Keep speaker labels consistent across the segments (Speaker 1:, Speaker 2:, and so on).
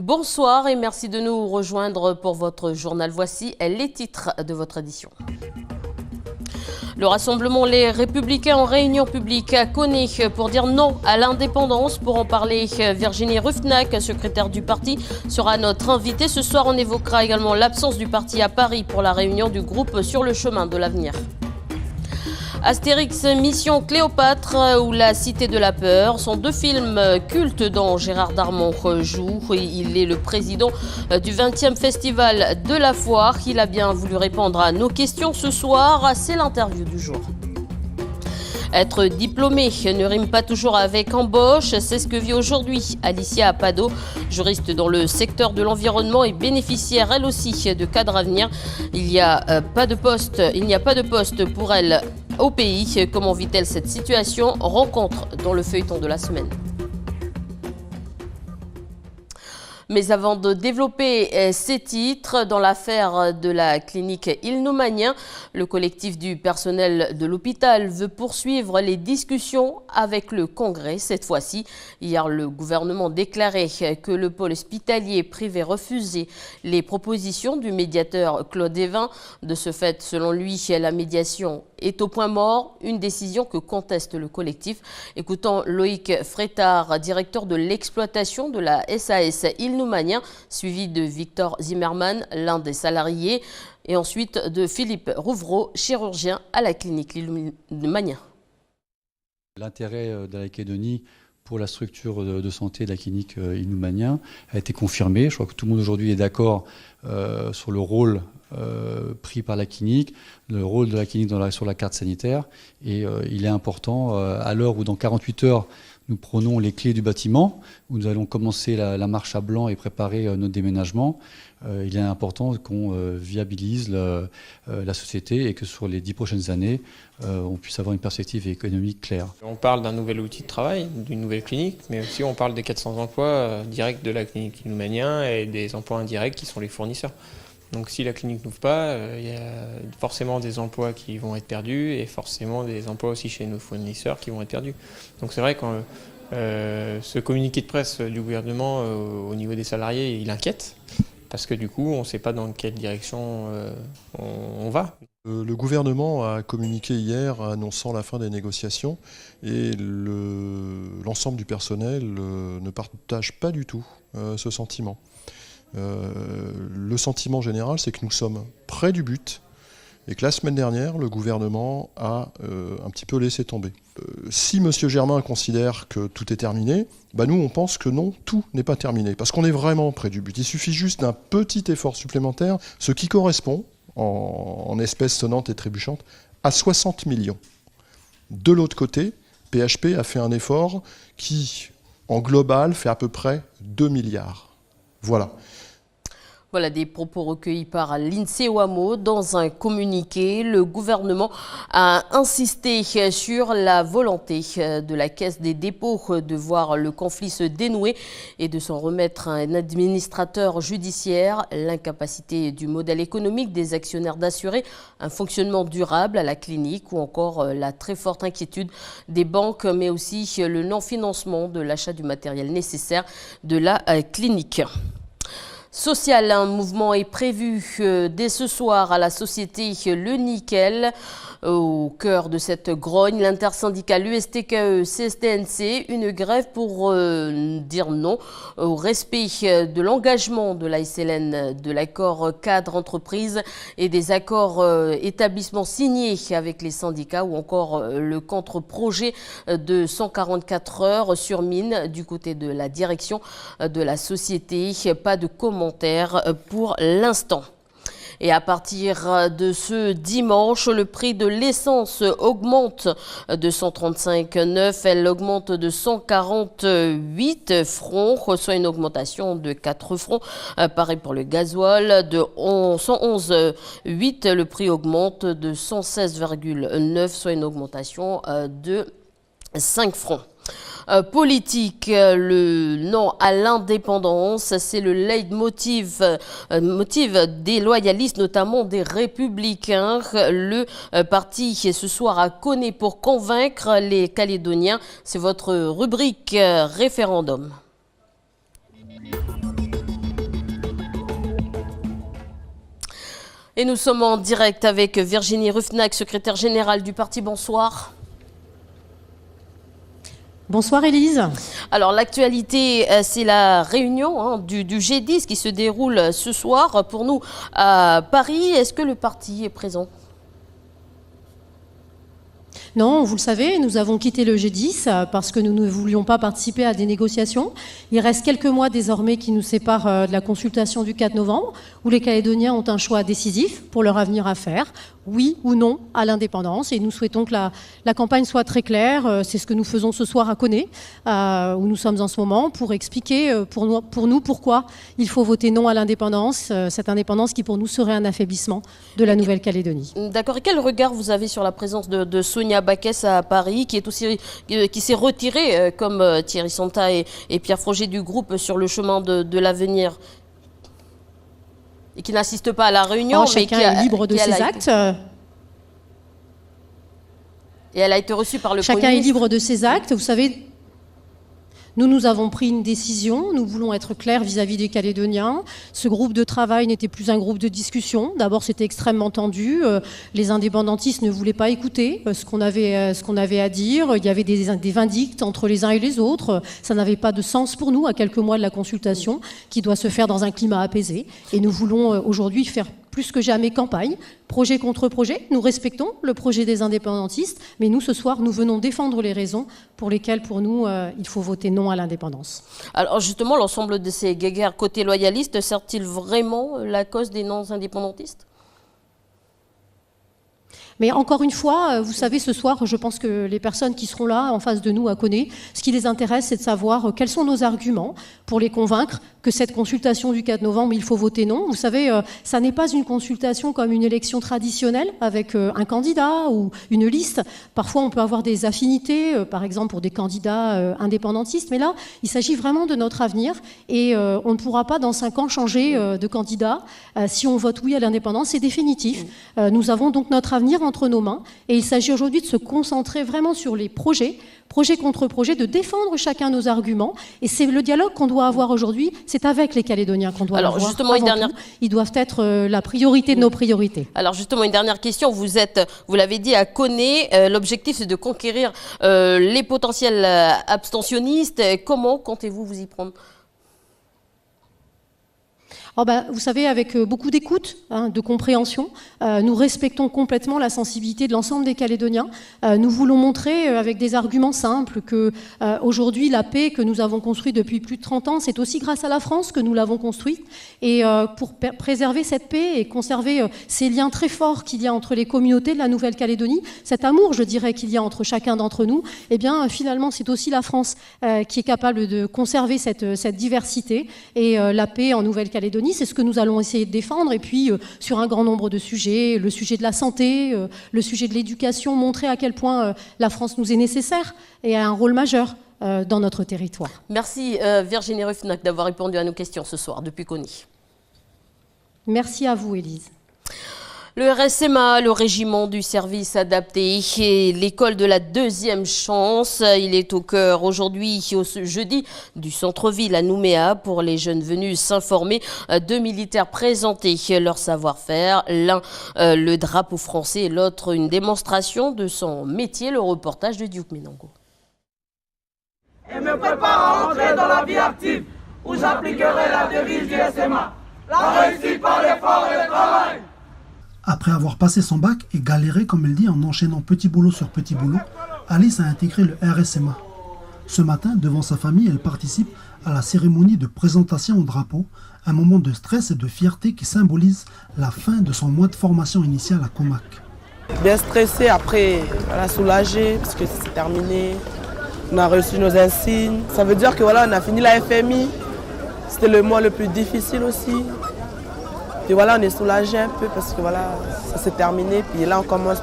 Speaker 1: Bonsoir et merci de nous rejoindre pour votre journal. Voici les titres de votre édition. Le rassemblement Les Républicains en réunion publique à Koné pour dire non à l'indépendance. Pour en parler, Virginie Ruffnack, secrétaire du parti, sera notre invitée. Ce soir, on évoquera également l'absence du parti à Paris pour la réunion du groupe sur le chemin de l'avenir. Astérix Mission Cléopâtre ou La Cité de la Peur sont deux films cultes dont Gérard Darmon joue. Il est le président du 20e festival de la foire. Il a bien voulu répondre à nos questions ce soir. C'est l'interview du jour. Être diplômé ne rime pas toujours avec embauche, c'est ce que vit aujourd'hui Alicia Apado, juriste dans le secteur de l'environnement et bénéficiaire elle aussi de cadres à venir. Il n'y a pas de poste pour elle au pays. Comment vit-elle cette situation? Rencontre dans le feuilleton de la semaine. Mais avant de développer ces titres, dans l'affaire de la clinique Ilnoumagnin, le collectif du personnel de l'hôpital veut poursuivre les discussions avec le Congrès. Cette fois-ci, hier, le gouvernement déclarait que le pôle hospitalier privé refusait les propositions du médiateur Claude Évin. De ce fait, selon lui, la médiation est au point mort, une décision que conteste le collectif. Écoutons Loïc Frétard, directeur de l'exploitation de la SAS Ilnoumagnin, suivi de Victor Zimmermann, l'un des salariés, et ensuite de Philippe Rouvreau, chirurgien à la clinique Ilnoumagnin.
Speaker 2: L'intérêt de la Calédonie pour la structure de santé de la clinique Ilnoumagnin a été confirmé. Je crois que tout le monde aujourd'hui est d'accord sur le rôle pris par la clinique, le rôle de la clinique sur la carte sanitaire. Et il est important, à l'heure où dans 48 heures, nous prenons les clés du bâtiment, où nous allons commencer la marche à blanc et préparer notre déménagement. Il est important qu'on viabilise la société et que sur les 10 prochaines années, on puisse avoir une perspective économique claire.
Speaker 3: On parle d'un nouvel outil de travail, d'une nouvelle clinique, mais aussi on parle des 400 emplois directs de la clinique Ilnoumagnin et des emplois indirects qui sont les fournisseurs. Donc si la clinique n'ouvre pas, il y a forcément des emplois qui vont être perdus et forcément des emplois aussi chez nos fournisseurs qui vont être perdus. Donc c'est vrai que ce communiqué de presse du gouvernement au niveau des salariés, il inquiète parce que du coup on ne sait pas dans quelle direction on va.
Speaker 4: Le gouvernement a communiqué hier annonçant la fin des négociations et l'ensemble du personnel ne partage pas du tout ce sentiment. Le sentiment général, c'est que nous sommes près du but et que la semaine dernière, le gouvernement a un petit peu laissé tomber. Si M. Germain considère que tout est terminé, nous on pense que non, tout n'est pas terminé, parce qu'on est vraiment près du but. Il suffit juste d'un petit effort supplémentaire, ce qui correspond, en espèces sonnantes et trébuchantes, à 60 millions. De l'autre côté, PHP a fait un effort qui, en global, fait à peu près 2 milliards. Voilà.
Speaker 1: Voilà des propos recueillis par l'INSEE Ouamo. Dans un communiqué, le gouvernement a insisté sur la volonté de la Caisse des dépôts de voir le conflit se dénouer et de s'en remettre à un administrateur judiciaire. L'incapacité du modèle économique des actionnaires d'assurer un fonctionnement durable à la clinique ou encore la très forte inquiétude des banques, mais aussi le non-financement de l'achat du matériel nécessaire de la clinique. Social, un mouvement est prévu dès ce soir à la société Le Nickel. Au cœur de cette grogne, l'intersyndicale USTKE-CSTNC, une grève pour dire non au respect de l'engagement de la SLN, de l'accord cadre entreprise et des accords établissements signés avec les syndicats ou encore le contre-projet de 144 heures sur mine du côté de la direction de la société. Pas de commentaires pour l'instant. Et à partir de ce dimanche, le prix de l'essence augmente de 135,9. Elle augmente de 148 francs, soit une augmentation de 4 francs. Pareil pour le gasoil, de 111,8. Le prix augmente de 116,9, soit une augmentation de 5 francs. Politique, le non à l'indépendance, c'est le leitmotiv des loyalistes, notamment des Républicains. Le parti ce soir à Koné pour convaincre les Calédoniens. C'est votre rubrique référendum. Et nous sommes en direct avec Virginie Ruffnac, secrétaire générale du parti. Bonsoir.
Speaker 5: Bonsoir Élise.
Speaker 1: Alors l'actualité, c'est la réunion du G10 qui se déroule ce soir pour nous à Paris. Est-ce que le parti est présent ?
Speaker 5: Non, vous le savez, nous avons quitté le G10 parce que nous ne voulions pas participer à des négociations. Il reste quelques mois désormais qui nous séparent de la consultation du 4 novembre, où les Calédoniens ont un choix décisif pour leur avenir à faire, oui ou non à l'indépendance. Et nous souhaitons que la campagne soit très claire. C'est ce que nous faisons ce soir à Koné, où nous sommes en ce moment, pour expliquer pour nous pourquoi il faut voter non à l'indépendance, cette indépendance qui pour nous serait un affaiblissement de la Nouvelle-Calédonie.
Speaker 1: D'accord. Et quel regard vous avez sur la présence de Sonia Backès à Paris, qui s'est retirée comme Thierry Santa et Pierre Froger du groupe sur le chemin de l'avenir et qui n'assiste pas à la réunion,
Speaker 5: mais qui est libre de ses actes.
Speaker 1: Et elle a été reçue par le
Speaker 5: Chacun est libre de ses actes. Vous savez, nous avons pris une décision. Nous voulons être clairs vis-à-vis des Calédoniens. Ce groupe de travail n'était plus un groupe de discussion. D'abord, c'était extrêmement tendu. Les indépendantistes ne voulaient pas écouter ce qu'on avait à dire. Il y avait des vindictes entre les uns et les autres. Ça n'avait pas de sens pour nous à quelques mois de la consultation qui doit se faire dans un climat apaisé. Et nous voulons aujourd'hui faire plus que jamais campagne, projet contre projet. Nous respectons le projet des indépendantistes, mais nous, ce soir, nous venons défendre les raisons pour lesquelles, pour nous, il faut voter non à l'indépendance.
Speaker 1: Alors justement, l'ensemble de ces guéguerres côté loyaliste sert-il vraiment la cause des non-indépendantistes ?
Speaker 5: Mais encore une fois, vous savez, ce soir, je pense que les personnes qui seront là, en face de nous, à Koné, ce qui les intéresse, c'est de savoir quels sont nos arguments pour les convaincre que cette consultation du 4 novembre, il faut voter non. Vous savez, ça n'est pas une consultation comme une élection traditionnelle avec un candidat ou une liste. Parfois, on peut avoir des affinités, par exemple pour des candidats indépendantistes. Mais là, il s'agit vraiment de notre avenir et on ne pourra pas, dans 5 ans, changer de candidat. Si on vote oui à l'indépendance, c'est définitif. Nous avons donc notre avenir entre nos mains et il s'agit aujourd'hui de se concentrer vraiment sur les projets, projet contre projet, de défendre chacun nos arguments. Et c'est le dialogue qu'on doit avoir aujourd'hui, c'est avec les Calédoniens qu'on doit avoir. Alors justement, ils doivent être la priorité de nos priorités.
Speaker 1: Alors justement, une dernière question. Vous l'avez dit, à Koné, l'objectif c'est de conquérir les potentiels abstentionnistes. Comment comptez-vous vous y prendre ?
Speaker 5: Vous savez, avec beaucoup d'écoute, de compréhension, nous respectons complètement la sensibilité de l'ensemble des Calédoniens. Nous voulons montrer avec des arguments simples que aujourd'hui la paix que nous avons construite depuis plus de 30 ans, c'est aussi grâce à la France que nous l'avons construite. Et pour préserver cette paix et conserver ces liens très forts qu'il y a entre les communautés de la Nouvelle-Calédonie, cet amour, je dirais, qu'il y a entre chacun d'entre nous, eh bien finalement c'est aussi la France qui est capable de conserver cette diversité et la paix en Nouvelle-Calédonie. C'est ce que nous allons essayer de défendre. Et puis, sur un grand nombre de sujets, le sujet de la santé, le sujet de l'éducation, montrer à quel point la France nous est nécessaire et a un rôle majeur dans notre territoire.
Speaker 1: Merci Virginie Ruffnac d'avoir répondu à nos questions ce soir depuis Koné.
Speaker 5: Merci à vous, Élise.
Speaker 1: Le RSMA, le régiment du service adapté, et l'école de la deuxième chance, il est au cœur aujourd'hui, au jeudi, du centre-ville à Nouméa pour les jeunes venus s'informer. 2 militaires présentaient leur savoir-faire, l'un le drapeau français et l'autre une démonstration de son métier, le reportage de Duke Menango.
Speaker 6: Et me prépare à entrer dans la vie active où j'appliquerai la devise du RSMA, la réussite par l'effort et le travail.
Speaker 7: Après avoir passé son bac et galéré, comme elle dit, en enchaînant petit boulot sur petit boulot, Alice a intégré le RSMA. Ce matin, devant sa famille, elle participe à la cérémonie de présentation au drapeau, un moment de stress et de fierté qui symbolise la fin de son mois de formation initiale à Comac.
Speaker 8: Bien stressé, après soulagé parce que c'est terminé. On a reçu nos insignes. Ça veut dire que on a fini la FMI. C'était le mois le plus difficile aussi. Et on est soulagé un peu parce que ça s'est terminé. Puis là, on commence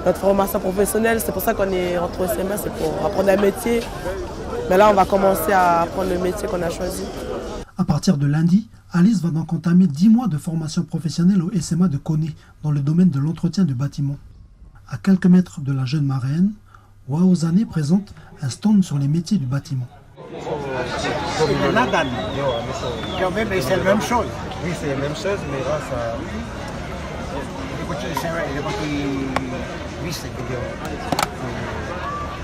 Speaker 8: notre formation professionnelle. C'est pour ça qu'on est rentré au SMA, c'est pour apprendre un métier. Mais là, on va commencer à apprendre le métier qu'on a choisi.
Speaker 7: À partir de lundi, Alice va donc entamer 10 mois de formation professionnelle au SMA de Koné, dans le domaine de l'entretien de bâtiments. À quelques mètres de la jeune marraine, Waozane présente un stand sur les métiers du bâtiment.
Speaker 9: C'est la même chose. Oui, c'est la même chose, mais là, Ça,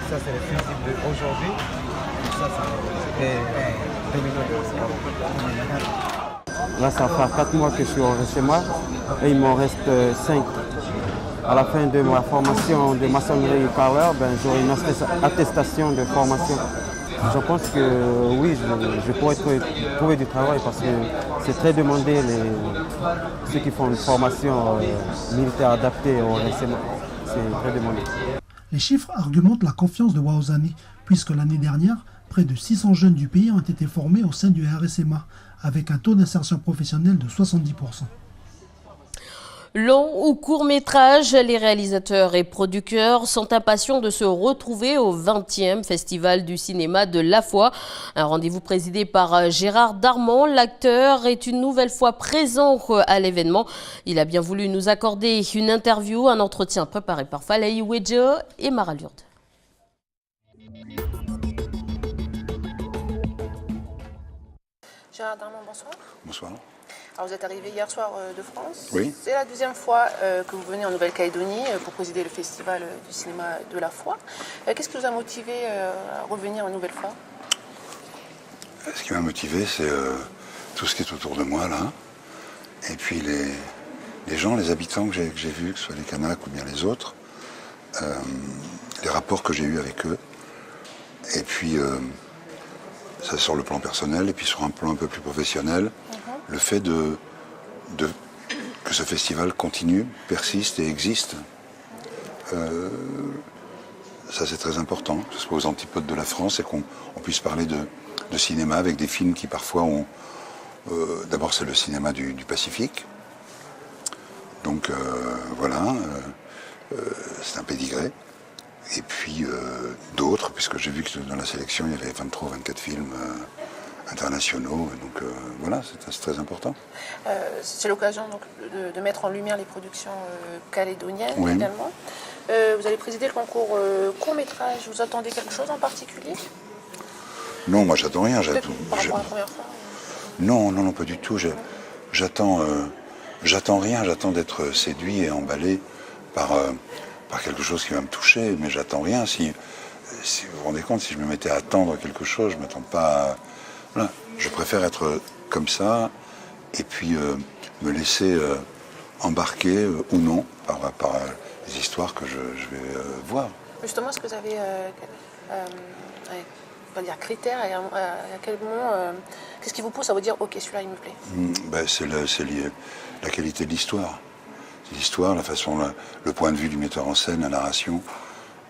Speaker 9: c'est le principe d'aujourd'hui. Ça, c'est domino.
Speaker 10: Là, ça fait 4 mois que je suis au RSMA et il m'en reste 5. À la fin de ma formation de maçonnerie carreleur, j'aurai une attestation de formation. Je pense que oui, je pourrais trouver du travail parce que c'est très demandé, ceux qui font une formation militaire adaptée au RSMA. C'est très demandé.
Speaker 7: Les chiffres argumentent la confiance de Waozani, puisque l'année dernière, près de 600 jeunes du pays ont été formés au sein du RSMA, avec un taux d'insertion professionnelle de 70%.
Speaker 1: Long ou court métrage, les réalisateurs et producteurs sont impatients de se retrouver au 20e Festival du cinéma de La Foi. Un rendez-vous présidé par Gérard Darmon. L'acteur est une nouvelle fois présent à l'événement. Il a bien voulu nous accorder une interview, un entretien préparé par Falaï Wedjo et Mara Lourde.
Speaker 11: Gérard Darmon, bonsoir.
Speaker 12: Bonsoir.
Speaker 11: Alors vous êtes arrivé hier soir de France.
Speaker 12: Oui.
Speaker 11: C'est la deuxième fois que vous venez en Nouvelle-Calédonie pour présider le festival du cinéma de La Foi. Qu'est-ce qui vous a motivé à revenir une nouvelle fois?
Speaker 12: Ce qui m'a motivé, c'est tout ce qui est autour de moi là. Et puis les gens, les habitants que j'ai vus, que ce soit les Kanaks ou bien les autres, les rapports que j'ai eus avec eux. Et puis ça sur le plan personnel et puis sur un plan un peu plus professionnel. Le fait que ce festival continue, persiste et existe, ça c'est très important, que ce soit aux antipodes de la France et qu'on puisse parler de cinéma avec des films qui parfois ont... D'abord c'est le cinéma du Pacifique, donc voilà, c'est un pédigré. Et puis d'autres, puisque j'ai vu que dans la sélection il y avait 23 ou 24 films internationaux, donc voilà, c'est très important.
Speaker 11: C'est l'occasion donc de mettre en lumière les productions calédoniennes également. Vous allez présider le concours court-métrage, vous attendez quelque chose en particulier?
Speaker 12: Non, moi j'attends rien.
Speaker 11: Par rapport à la première fois
Speaker 12: Non, pas du tout. J'attends rien, j'attends d'être séduit et emballé par quelque chose qui va me toucher, mais j'attends rien. Si vous vous rendez compte, si je me mettais à attendre quelque chose, je ne m'attends pas à... Voilà. Je préfère être comme ça et puis me laisser embarquer ou non par les histoires que je vais voir.
Speaker 11: Justement, est-ce que vous avez on va dire critères et à quel moment qu'est-ce qui vous pousse à vous dire ok, celui-là il me plaît?
Speaker 12: C'est lié la qualité de l'histoire. L'histoire, la façon, le point de vue du metteur en scène, la narration,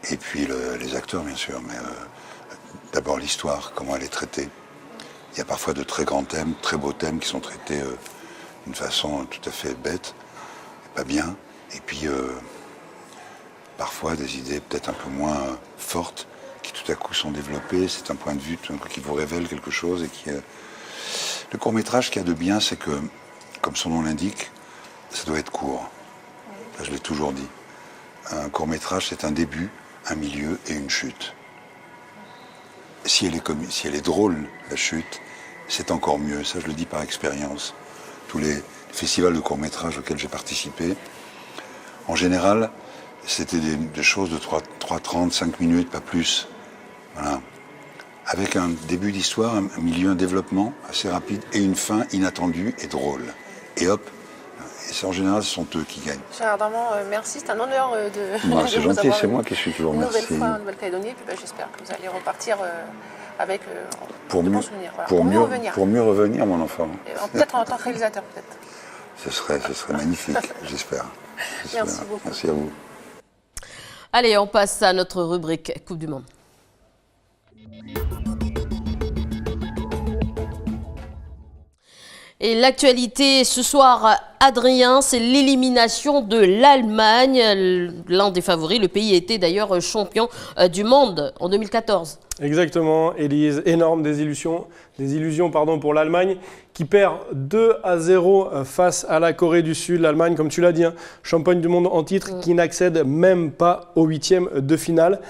Speaker 12: et puis les acteurs bien sûr, mais d'abord l'histoire, comment elle est traitée. Il y a parfois de très grands thèmes, très beaux thèmes qui sont traités d'une façon tout à fait bête, pas bien, et puis parfois des idées peut-être un peu moins fortes qui tout à coup sont développées. C'est un point de vue tout à coup, qui vous révèle quelque chose et qui le court-métrage, ce qu'il y a de bien, c'est que, comme son nom l'indique, ça doit être court. Je l'ai toujours dit. Un court-métrage, c'est un début, un milieu et une chute. Si elle est drôle, la chute, c'est encore mieux. Ça, je le dis par expérience. Tous les festivals de court-métrage auxquels j'ai participé, en général, c'était des choses de 3:30, 5 minutes, pas plus. Voilà. Avec un début d'histoire, un milieu, un développement assez rapide et une fin inattendue et drôle. Et hop, en général, ce sont eux qui gagnent.
Speaker 11: Gérard Darmon, merci, c'est un honneur de
Speaker 12: c'est gentil, c'est moi qui suis toujours
Speaker 11: une
Speaker 12: merci.
Speaker 11: nouvelle fois en Nouvelle-Calédonie, et puis j'espère que vous allez repartir avec
Speaker 12: de bons souvenirs. Voilà. Pour mieux revenir, mon enfant.
Speaker 11: Peut-être en tant que réalisateur, peut-être.
Speaker 12: Ce serait magnifique, j'espère.
Speaker 11: Merci beaucoup.
Speaker 12: Merci à vous.
Speaker 1: Allez, on passe à notre rubrique Coupe du Monde. Et l'actualité ce soir, Adrien, c'est l'élimination de l'Allemagne. L'un des favoris, le pays était d'ailleurs champion du monde en 2014.
Speaker 13: Exactement, Élise, énorme désillusion pour l'Allemagne qui perd 2-0 face à la Corée du Sud. L'Allemagne, comme tu l'as dit, championne du monde en titre qui n'accède même pas au 8e de finale.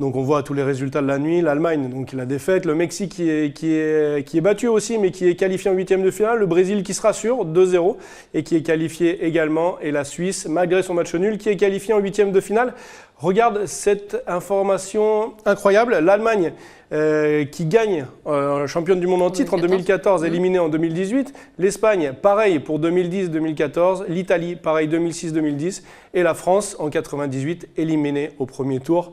Speaker 13: Donc on voit tous les résultats de la nuit, l'Allemagne, donc la défaite, le Mexique qui est battu aussi, mais qui est qualifié en 8e de finale, le Brésil qui se rassure, 2-0, et qui est qualifié également, et la Suisse, malgré son match nul, qui est qualifié en 8e de finale. Regarde cette information incroyable, l'Allemagne qui gagne championne du monde en titre en 2014, éliminée en 2018, l'Espagne, pareil pour 2010-2014, l'Italie, pareil 2006-2010, et la France en 98, éliminée au premier tour.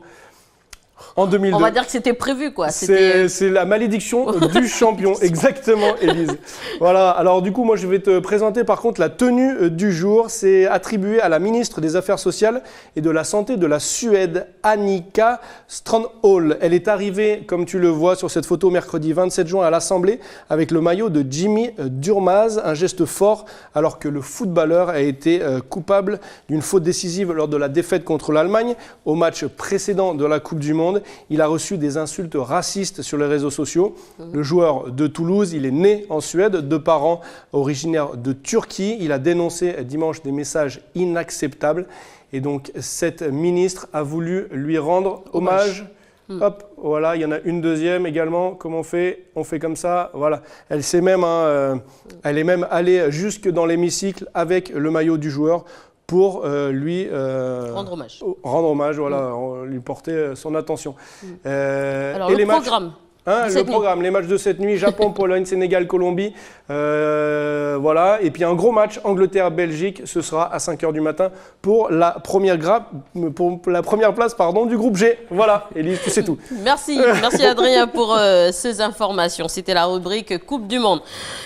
Speaker 13: En 2002.
Speaker 1: On va dire que c'était prévu, quoi.
Speaker 13: C'est la malédiction du champion, exactement, Élise. Voilà, alors du coup, moi je vais te présenter par contre la tenue du jour. C'est attribué à la ministre des Affaires sociales et de la Santé de la Suède, Annika Strandhäll. Elle est arrivée, comme tu le vois sur cette photo, mercredi 27 juin à l'Assemblée avec le maillot de Jimmy Durmaz, un geste fort alors que le footballeur a été coupable d'une faute décisive lors de la défaite contre l'Allemagne au match précédent de la Coupe du Monde. Il a reçu des insultes racistes sur les réseaux sociaux. Le joueur de Toulouse, il est né en Suède, de parents originaires de Turquie. Il a dénoncé dimanche des messages inacceptables. Et donc, cette ministre a voulu lui rendre hommage. Hop, voilà, il y en a une deuxième également. Comment on fait? On fait comme ça, voilà. Elle est même allée jusque dans l'hémicycle avec le maillot du joueur pour lui
Speaker 1: rendre hommage,
Speaker 13: voilà, lui porter son attention.
Speaker 1: Alors, le programme.
Speaker 13: Le programme, les matchs de cette nuit, Japon, Pologne, Sénégal, Colombie, voilà. Et puis un gros match, Angleterre-Belgique, ce sera à 5h du matin pour la première place du groupe G. Voilà, Élise, tu sais tout.
Speaker 1: Merci Adrien pour ces informations. C'était la rubrique Coupe du Monde.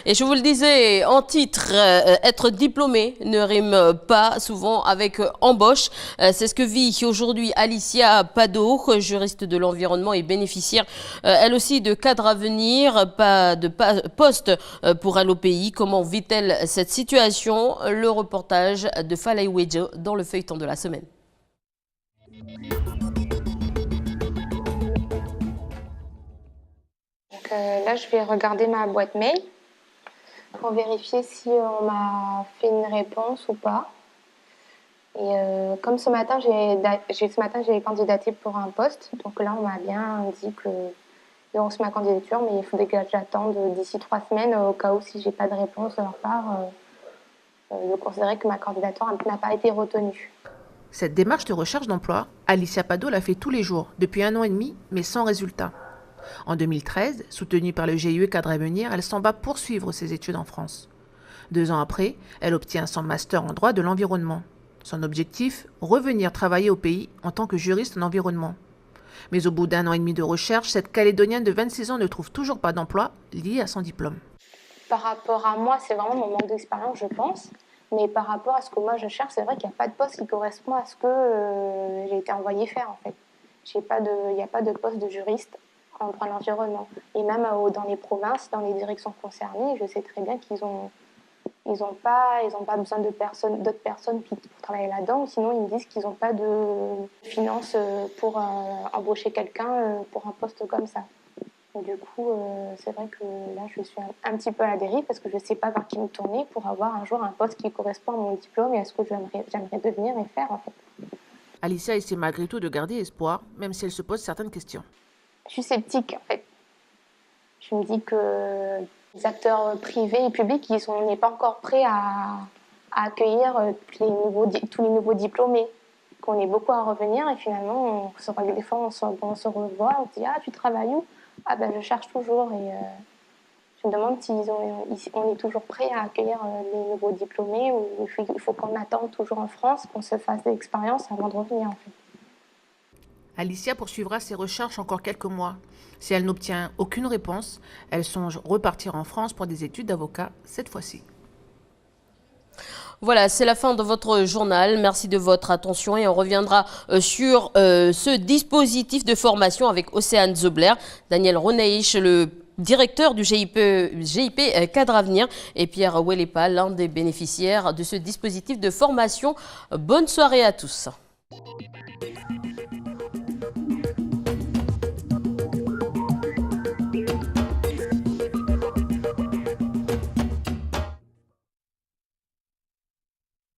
Speaker 1: Et je vous le disais en titre, être diplômé ne rime pas souvent avec embauche. C'est ce que vit aujourd'hui Alicia Pado, juriste de l'environnement et bénéficiaire, elle aussi de cadre à venir, pas de poste pour elle au pays. Comment vit-elle cette situation? Le reportage de Falay Wedjo dans le feuilleton de la semaine.
Speaker 14: Donc, là, je vais regarder ma boîte mail pour vérifier si on m'a fait une réponse ou pas. Et comme ce matin, j'ai candidaté pour un poste, donc là, on m'a bien dit que je lance ma candidature, mais il faudrait que j'attende d'ici 3 semaines au cas où si j'ai pas de réponse de leur part, de considérer que ma candidature n'a pas été retenue.
Speaker 15: Cette démarche de recherche d'emploi, Alicia Pado l'a fait tous les jours, depuis 1 an et demi, mais sans résultat. En 2013, soutenue par le GIE Cadre à Venir, elle s'en va poursuivre ses études en France. 2 ans après, elle obtient son master en droit de l'environnement. Son objectif, revenir travailler au pays en tant que juriste en environnement. Mais au bout d'1 an et demi de recherche, cette Calédonienne de 26 ans ne trouve toujours pas d'emploi lié à son diplôme.
Speaker 14: Par rapport à moi, c'est vraiment mon manque d'expérience, je pense. Mais par rapport à ce que moi je cherche, c'est vrai qu'il n'y a pas de poste qui correspond à ce que j'ai été envoyée faire en fait. Il n'y a pas de poste de juriste en droit de l'environnement. Et même dans les provinces, dans les directions concernées, je sais très bien qu'ils n'ont pas besoin d'autres personnes pour travailler là-dedans. Sinon, ils me disent qu'ils n'ont pas de finances pour embaucher quelqu'un pour un poste comme ça. Et du coup, c'est vrai que là, je suis un petit peu à la dérive parce que je ne sais pas vers qui me tourner pour avoir un jour un poste qui correspond à mon diplôme et à ce que j'aimerais devenir et faire en fait.
Speaker 15: Alicia essaie malgré tout de garder espoir, même si elle se pose certaines questions.
Speaker 14: Je suis sceptique en fait. Je me dis que les acteurs privés et publics, on n'est pas encore prêts à accueillir tous les nouveaux diplômés. Qu'on est beaucoup à revenir et finalement, des fois, on se revoit, on se dit « Ah, tu travailles où ?» Ah ben, je cherche toujours et je me demande si on est toujours prêt à accueillir les nouveaux diplômés ou il faut qu'on attende toujours en France, qu'on se fasse des expériences avant de revenir en fait.
Speaker 15: Alicia poursuivra ses recherches encore quelques mois. Si elle n'obtient aucune réponse, elle songe repartir en France pour des études d'avocat cette fois-ci.
Speaker 1: Voilà, c'est la fin de votre journal. Merci de votre attention et on reviendra sur ce dispositif de formation avec Océane Zobler, Daniel Roneich, le directeur du GIP Cadre Avenir et Pierre Ouellepa, l'un des bénéficiaires de ce dispositif de formation. Bonne soirée à tous.